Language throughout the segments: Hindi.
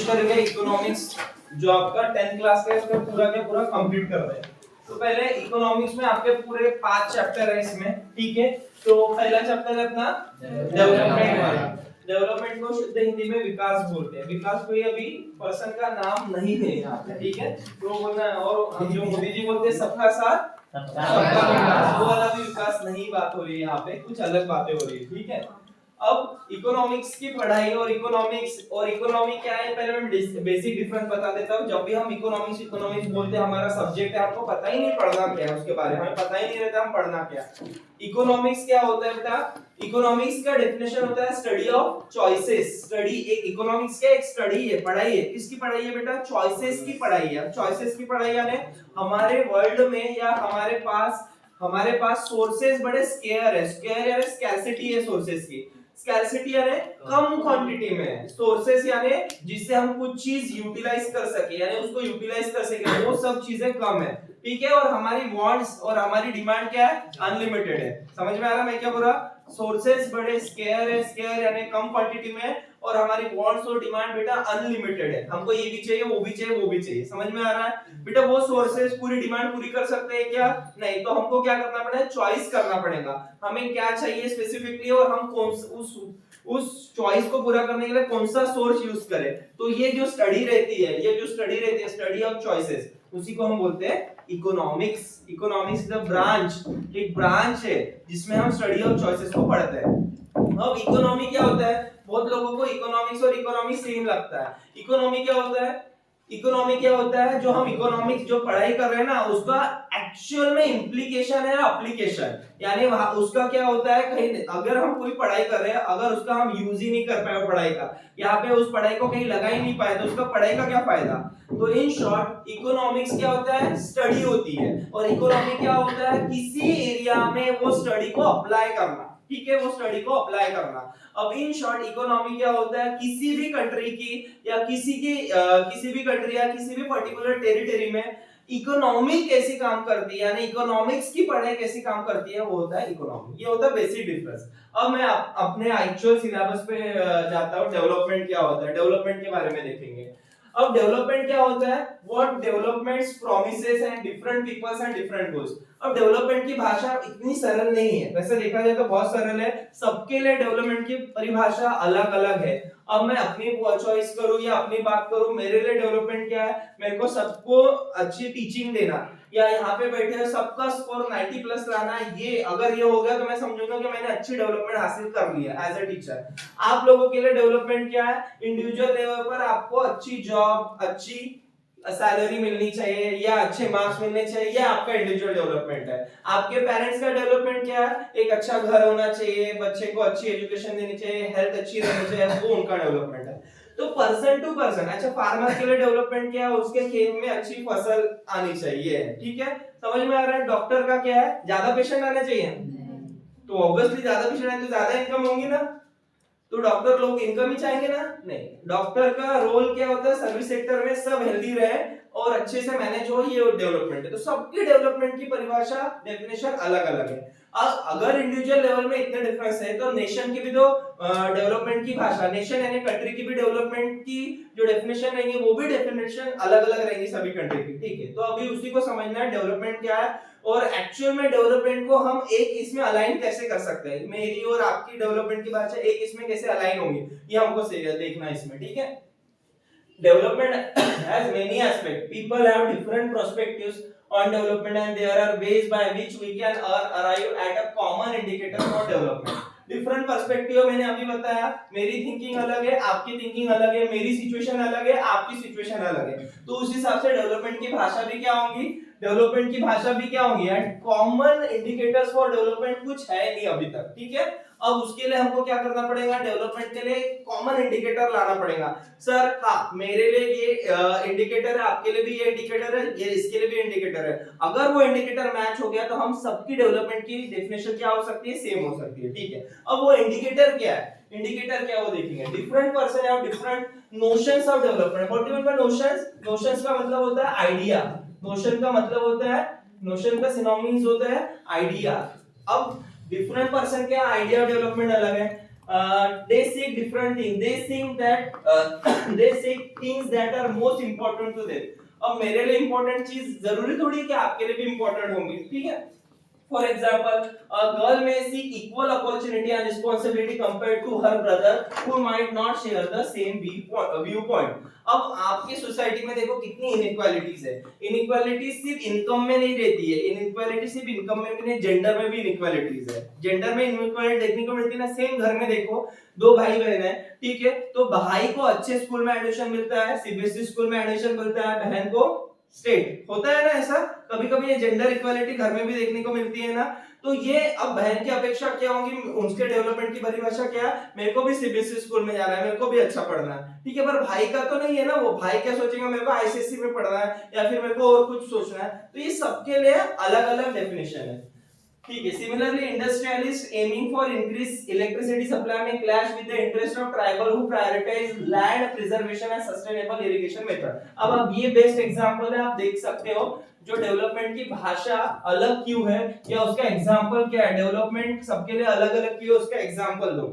कोशिश करेंगे इकोनॉमिक्स जो आपका 10th क्लास का है उसका पूरा का पूरा कंप्लीट कर रहे हैं। तो पहले इकोनॉमिक्स में आपके पूरे 5 चैप्टर है इसमें, ठीक है। तो पहला चैप्टर है अपना डेवलपमेंट वाला। डेवलपमेंट को शुद्ध हिंदी में विकास बोलते हैं। विकास कोई अभी पर्सन का नाम नहीं है यहाँ पे, ठीक है। तो बोलना है, और हम जो मोदी जी बोलते हैं सबका साथ सबका विकास, वो वाला भी विकास नहीं बात हो रही है यहाँ पे, कुछ अलग बातें हो रही है, ठीक है। अब इकोनॉमिक्स की पढ़ाई और इकोनॉमी क्या है, पहले मैं बेसिक डिफरेंस बता देता हूँ। जब भी हम इकोनॉमिक्स बोलते हैं, हमारा सब्जेक्ट है, हमको पता ही नहीं पढ़ना क्या है, उसके बारे में हमें पता ही नहीं रहता हम पढ़ना क्या। इकोनॉमिक्स क्या होता है बेटा? इकोनॉमिक्स का डेफिनेशन होता है स्टडी ऑफ चॉइसेस। स्टडी एक इकोनॉमिक्स का एक स्टडी है, पढ़ाई है। किसकी पढ़ाई है बेटा? चॉइसेस की पढ़ाई है। चॉइसेस की पढ़ाई यानी हमारे वर्ल्ड में या हमारे पास सोर्सेस बड़े स्केयर है। स्केयर यानी स्कैरसिटी है सोर्सेस की। स्कैरसिटी यानी कम क्वांटिटी में, सोर्सेस यानी जिससे हम कुछ चीज यूटिलाइज कर सके, यानी उसको यूटिलाइज कर सके, वो सब चीजें कम है, ठीक है। और हमारी वांट्स और हमारी डिमांड क्या है? अनलिमिटेड है। समझ में आ रहा है मैं क्या बोल रहा? सोर्सेस बड़े स्केयर है, स्केयर यानी कम क्वांटिटी में, और हमारी वांट्स और डिमांड बेटा अनलिमिटेड है। हमको ये भी चाहिए, वो भी चाहिए, वो भी चाहिए। समझ में आ रहा है बेटा? वो सोर्सेस पूरी डिमांड पूरी कर सकते हैं क्या? नहीं। तो हमको क्या करना पड़ेगा? चॉइस करना पड़ेगा, हमें क्या चाहिए स्पेसिफिकली, और हम कौन उस चॉइस को पूरा करने के लिए कौन सा सोर्स यूज करें। तो ये जो स्टडी रहती है, स्टडी ऑफ चॉइसेस, उसी को हम बोलते हैं इकोनॉमिक्स। इकोनॉमिक्स द ब्रांच, एक ब्रांच है जिसमें हम स्टडी ऑफ चॉइसेस को पढ़ते हैं। अब इकोनॉमी क्या होता है? बहुत लोगों को इकोनॉमिक्स और इकोनॉमी सेम लगता है। इकोनॉमी क्या होता है? इकोनॉमी क्या होता है? जो हम इकोनॉमिक्स जो पढ़ाई कर रहे हैं ना, उसका एक्चुअल में इंप्लीकेशन है एप्लीकेशन। यानी उसका क्या होता है, कहीं अगर हम कोई पढ़ाई कर रहे हैं, अगर उसका हम यूज ही नहीं कर पाए पढ़ाई का, यहाँ पे उस पढ़ाई को कहीं लगा ही नहीं पाए, तो उसका पढ़ाई का क्या फायदा? तो इन शॉर्ट इकोनॉमिक्स क्या होता है? स्टडी होती है। और इकोनॉमी क्या होता है? किसी एरिया में वो स्टडी को अप्लाई करना, ठीक है, वो स्टडी को अप्लाई करना। अब इन शॉर्ट इकोनॉमी क्या होता है? किसी भी कंट्री की या किसी भी कंट्री या किसी भी पर्टिकुलर टेरिटरी में इकोनॉमी कैसी काम करती है, यानी इकोनॉमिक्स की पढ़ाई कैसी काम करती है, वो होता है इकोनॉमी। ये होता है बेसिक डिफरेंस। अब मैं अपने एक्चुअल सिलेबस पे जाता हूँ। डेवलपमेंट क्या होता है, डेवलपमेंट के बारे में देखेंगे। अब डेवलपमेंट क्या होता है? What developments promises and different peoples and different goals. अब डेवलपमेंट की भाषा इतनी सरल नहीं है, वैसे देखा जाए तो बहुत सरल है। सबके लिए डेवलपमेंट की परिभाषा अलग अलग है। अब मैं अपनी चॉइस करूं या अपनी बात करूं, मेरे लिए डेवलपमेंट क्या है? मेरे को सबको अच्छी टीचिंग देना, या यहाँ पे बैठे सबका स्कोर 90 प्लस लाना, ये अगर ये हो गया तो मैं समझूंगा कि मैंने अच्छी डेवलपमेंट हासिल कर लिया एज अ टीचर। आप लोगों के लिए डेवलपमेंट क्या है? इंडिविजुअल लेवल पर आपको अच्छी जॉब, अच्छी सैलरी मिलनी चाहिए, या अच्छे मार्क्स मिलने चाहिए, या आपका इंडिविजुअल डेवलपमेंट है। आपके पेरेंट्स का डेवलपमेंट क्या है? एक अच्छा घर होना चाहिए, बच्चे को अच्छी एजुकेशन देनी चाहिए, हेल्थ अच्छी रहनी चाहिए, वो उनका डेवलपमेंट है। तो पर्सन टू पर्सन, अच्छा फार्मर के लिए डेवलपमेंट क्या है? उसके खेत में अच्छी फसल आनी चाहिए, ठीक है, समझ में आ रहा है। डॉक्टर का क्या है? ज्यादा पेशेंट आने चाहिए, तो ऑब्वियसली ज्यादा पेशेंट आए तो ज्यादा इनकम होगी ना, तो डॉक्टर लोग इनकम ही चाहेंगे ना? नहीं। डॉक्टर का रोल क्या होता है? सर्विस सेक्टर में सब हेल्दी रहे और अच्छे से मैनेज हो, ये डेवलपमेंट है। तो सबकी डेवलपमेंट की परिभाषा, डेफिनेशन अलग अलग है। अगर इंडिविजुअल लेवल में इतने डिफरेंस है, तो नेशन की भी तो डेवलपमेंट की भाषा, नेशन यानी कंट्री की भी डेवलपमेंट की जो डेफिनेशन रहेंगे, वो भी डेफिनेशन अलग अलग रहेंगी सभी कंट्री की, ठीक है। तो अभी उसी को समझना है डेवलपमेंट क्या है, और एक्चुअल में डेवलपमेंट को हम एक इसमें अलाइन कैसे कर सकते हैं। मेरी और आपकी डेवलपमेंट की भाषा एक इसमें कैसे अलाइन होंगी, ये हमको देखना है इसमें, ठीक है। Development has many aspects. People have different perspectives on development, and there are ways by which we can arrive at a common indicator for development. Different perspective मैंने अभी बताया, मेरी थिंकिंग अलग है, आपकी थिंकिंग अलग है, मेरी सिचुएशन अलग है, आपकी सिचुएशन अलग है, तो उस हिसाब से डेवलपमेंट की भाषा भी क्या होगी, डेवलपमेंट की भाषा भी क्या होगी, and common indicators for development कुछ है नहीं अभी तक, ठीक है। अब उसके लिए हमको क्या करना पड़ेगा? डेवलपमेंट के लिए कॉमन इंडिकेटर लाना पड़ेगा। सर हाँ, मेरे लिए ये इंडिकेटर है, आपके लिए भी ये इंडिकेटर है, ये इसके लिए भी इंडिकेटर है। अगर वो इंडिकेटर मैच हो गया तो हम सबकी डेवलपमेंट की डेफिनेशन क्या हो सकती है? सेम हो सकती है, ठीक है। अब वो इंडिकेटर क्या है? इंडिकेटर क्या है वो देखेंगे। Different person have different notions of development. What do you mean by notions? Notions का मतलब होता है आइडिया, नोशन का मतलब होता है, नोशन का सिनोनिम्स होता है आइडिया। अब डिफरेंट पर्सन के आइडिया डेवलपमेंट अलग है। they seek different things, they think that they seek things that are most important to them. अब मेरे लिए important चीज जरूरी थोड़ी कि आपके लिए भी important होंगी, ठीक है? For example, a girl may seek equal opportunity and responsibility compared to her brother who might not share the same viewpoint. अब आपकी सोसाइटी में देखो कितनी इनइक्वालिटीज है. इनइक्वालिटीज सिर्फ इनकम में नहीं रहती है, इनइक्वालिटी सिर्फ इनकम में भी नहीं, जेंडर में भी इनइक्वालिटीज है. जेंडर में इनइक्वालिटी देखने को मिलती है ना. सेम घर में देखो दो भाई बहन है, ठीक है, तो भाई को अच्छे स्कूल में एडमिशन मिलता है, सीबीएसई स्कूल में एडमिशन मिलता है, बहन को स्टेट. होता है ना ऐसा. कभी कभी ये जेंडर इक्वालिटी घर में भी देखने को मिलती है ना. तो ये अब बहन की अपेक्षा क्या होगी, उसके डेवलपमेंट की परिभाषा क्या है, मेरे को भी सीबीएसई स्कूल में जाना है, मेरे को भी अच्छा पढ़ना है, ठीक है, पर भाई का तो नहीं है ना. वो भाई क्या सोचेगा, मेरे को आईसीएसई में पढ़ना है या फिर मेरे को और कुछ सोचना है. तो ये सबके लिए अलग अलग डेफिनेशन है, ठीक है. Similarly industrialist aiming for increase electricity supply में clash with the interest of tribal who prioritise land preservation and sustainable irrigation method. अब ये बेस्ट एग्जांपल है, आप देख सकते हो जो डेवलपमेंट की भाषा अलग क्यों है या उसका एग्जांपल क्या है. डेवलपमेंट सबके लिए अलग अलग क्यों, उसका एग्जांपल दो,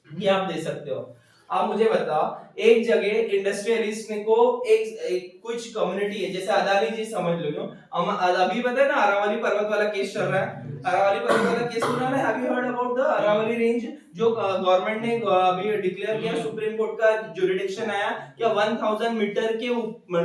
ये आप दे सकते हो. आप मुझे बताओ, एक जगह इंडस्ट्रियलिस्ट ने को एक कुछ कम्युनिटी है, जैसे अदानी जी समझ लो. अभी पता है ना अरावली पर्वत वाला केस चल रहा है. अरावली पर्वत वाला केस सुना है, have you heard about the Aravalli range, जो गवर्नमेंट ने अभी डिक्लेयर किया, सुप्रीम कोर्ट का जुरिडिक्शन आया कि 1000 मीटर के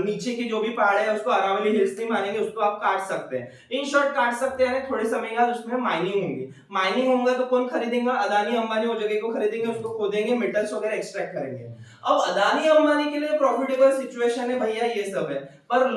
नीचे के जो भी पहाड़ है उसको अरावली हिल्स नहीं मानेंगे, उसको आप काट सकते हैं. इन शॉर्ट काट सकते हैं, थोड़े समय बाद उसमें माइनिंग होंगी. माइनिंग होगा तो कौन खरीदेगा, अदानी अंबानी वो जगह को खरीदेंगे, उसको खोदेंगे, मेटल्स वगैरह एक्सट्रैक्ट करेंगे. अब अदानी अंबानी के लिए प्रॉफिटेबल सिचुएशन है भैया, ये सब है, पर